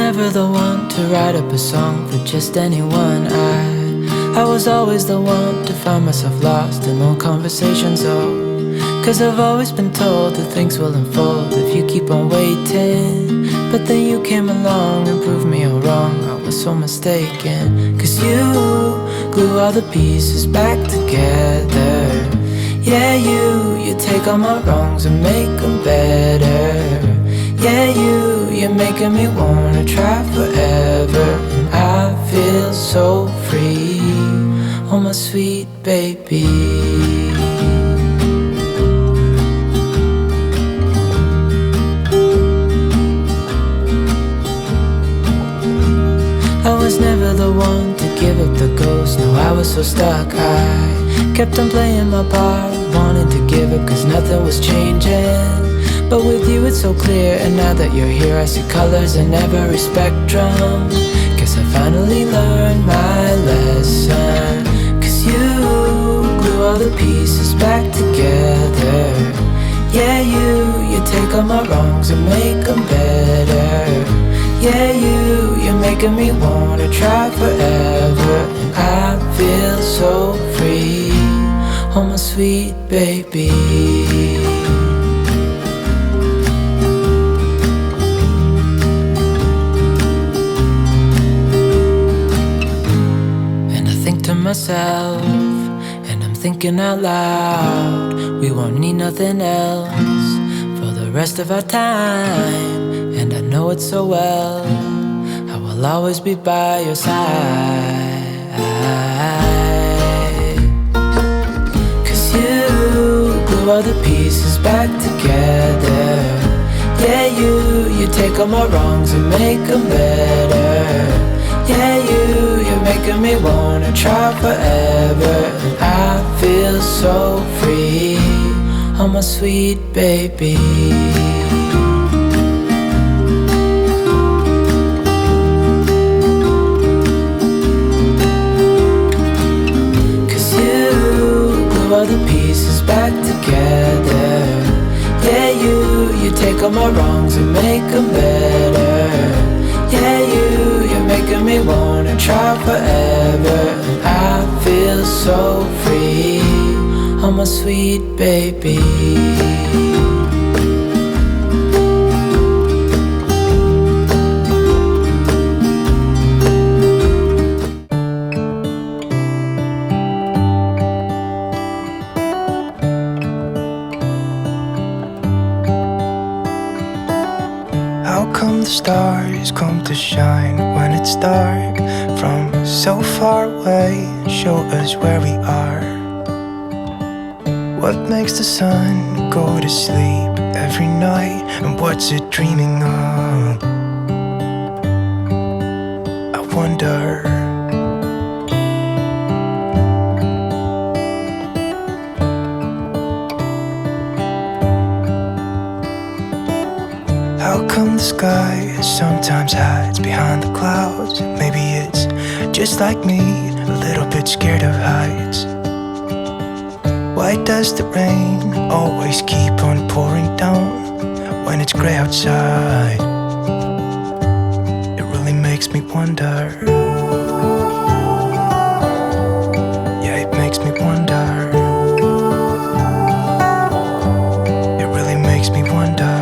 never the one to write up a song for just anyone. I was always the one to find myself lost in long conversations, oh. Cause I've always been told that things will unfold if you keep on waiting. But then you came along and proved me all wrong. I was so mistaken. Cause you glue all the pieces back together. Yeah, you take all my wrongs and make them better. Yeah, you're making me wanna try forever. And I feel so free, oh my sweet baby. I was never the one to give up the ghost. No, I was so stuck. I kept on playing my part, wanting to give up cause nothing was changing. But with you it's so clear, and now that you're here I see colors in every spectrum. Guess I finally learned my lesson. Cause you glue all the pieces back together. Yeah, you take all my wrongs and make them better. Yeah, you're making me wanna try forever. And I feel so free, oh my sweet baby. Myself, and I'm thinking out loud, we won't need nothing else for the rest of our time. And I know it so well, I will always be by your side. Cause you glue all the pieces back together. Yeah, you take all my wrongs and make them better. Yeah, you're making me wanna try forever. And I feel so free, oh my sweet baby. Cause you glue all the pieces back together. Yeah, you take all my wrongs and make them better. Yeah, you're making me wanna try forever. And I feel so free, oh my sweet baby. Stars come to shine when it's dark from so far away. Show us where we are. What makes the sun go to sleep every night, and what's it dreaming of? I wonder. How come the sky sometimes hides behind the clouds? Maybe it's just like me, a little bit scared of heights. Why does the rain always keep on pouring down when it's gray outside? It really makes me wonder. Yeah, it makes me wonder. It really makes me wonder.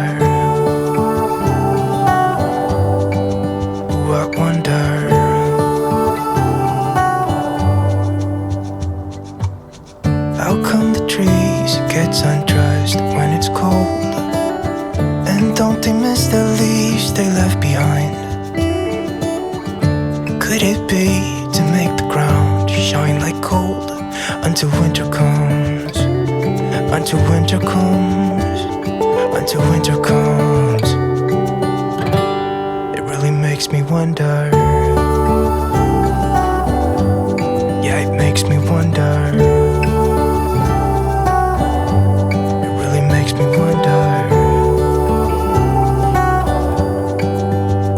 Undressed when it's cold, and don't they miss the leaves they left behind? Could it be to make the ground shine like gold until winter comes? Until winter comes, until winter comes. It really makes me wonder. Yeah, it makes me wonder. Makes me wonder.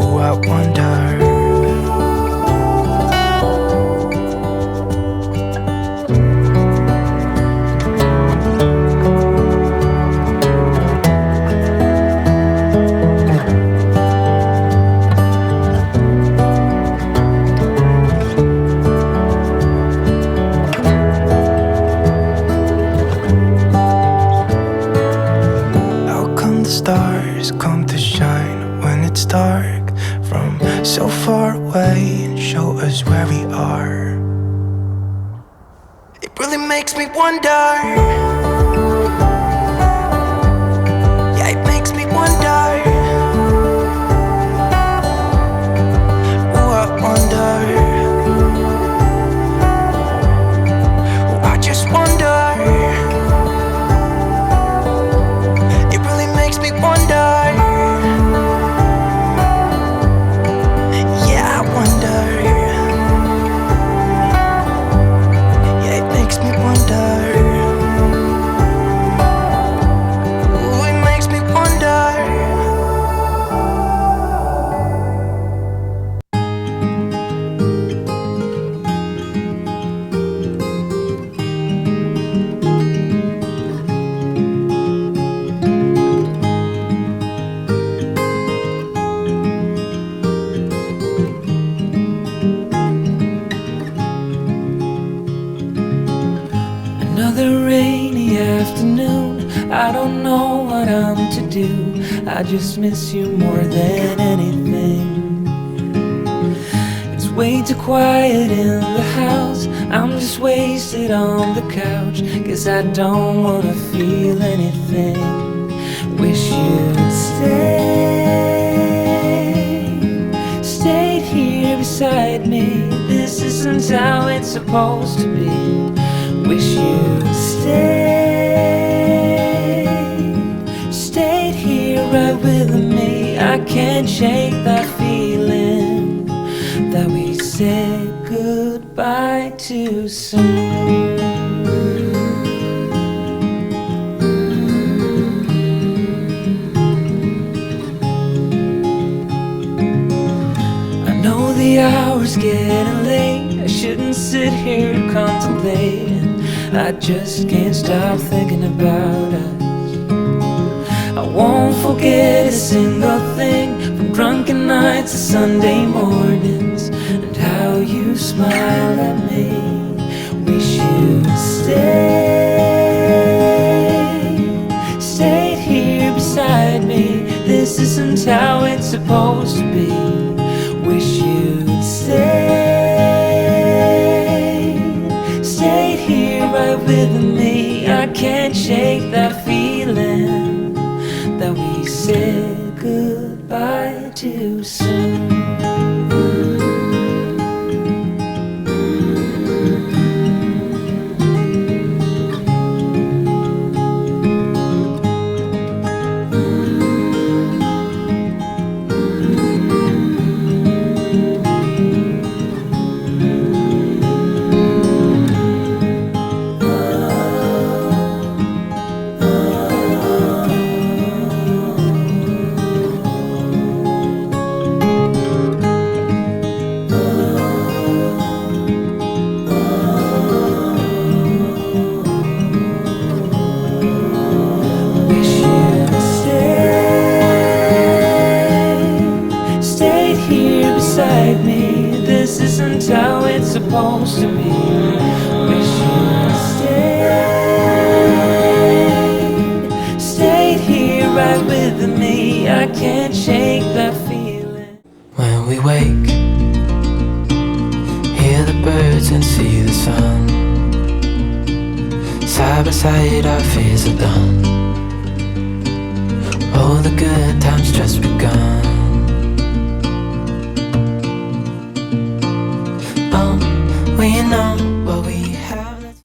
Oh, I wonder. makes me wonder. Yeah, it makes me wonder. Oh, I wonder. Oh, I just wonder. It really makes me wonder. Yeah, I wonder. Yeah, it makes me wonder. Oh, it makes me wonder. Another rainy afternoon, I don't know what I'm to do. I just miss you more than anything. It's way too quiet in the house, I'm just wasted on the couch, 'cause I don't wanna feel anything. Wish you'd stayed here beside me. This isn't how it's supposed to be. Wish you'd stayed here right with me. I can't shake that feeling that we said goodbye too soon. I know the hour's getting late, I shouldn't sit here contemplating. I just can't stop thinking about us. I won't forget a single thing, from drunken nights to Sunday mornings, and how you smile at me. Wish you'd stayed here beside me. This isn't how it's supposed to be. Wish you'd stayed here right with me. I can't shake that feeling that we said goodbye too soon. This isn't how it's supposed to be. Wish you'd stayed here right with me. I can't shake that feeling. When we wake, hear the birds and see the sun. Side by side our fears are done. All the good times just begun.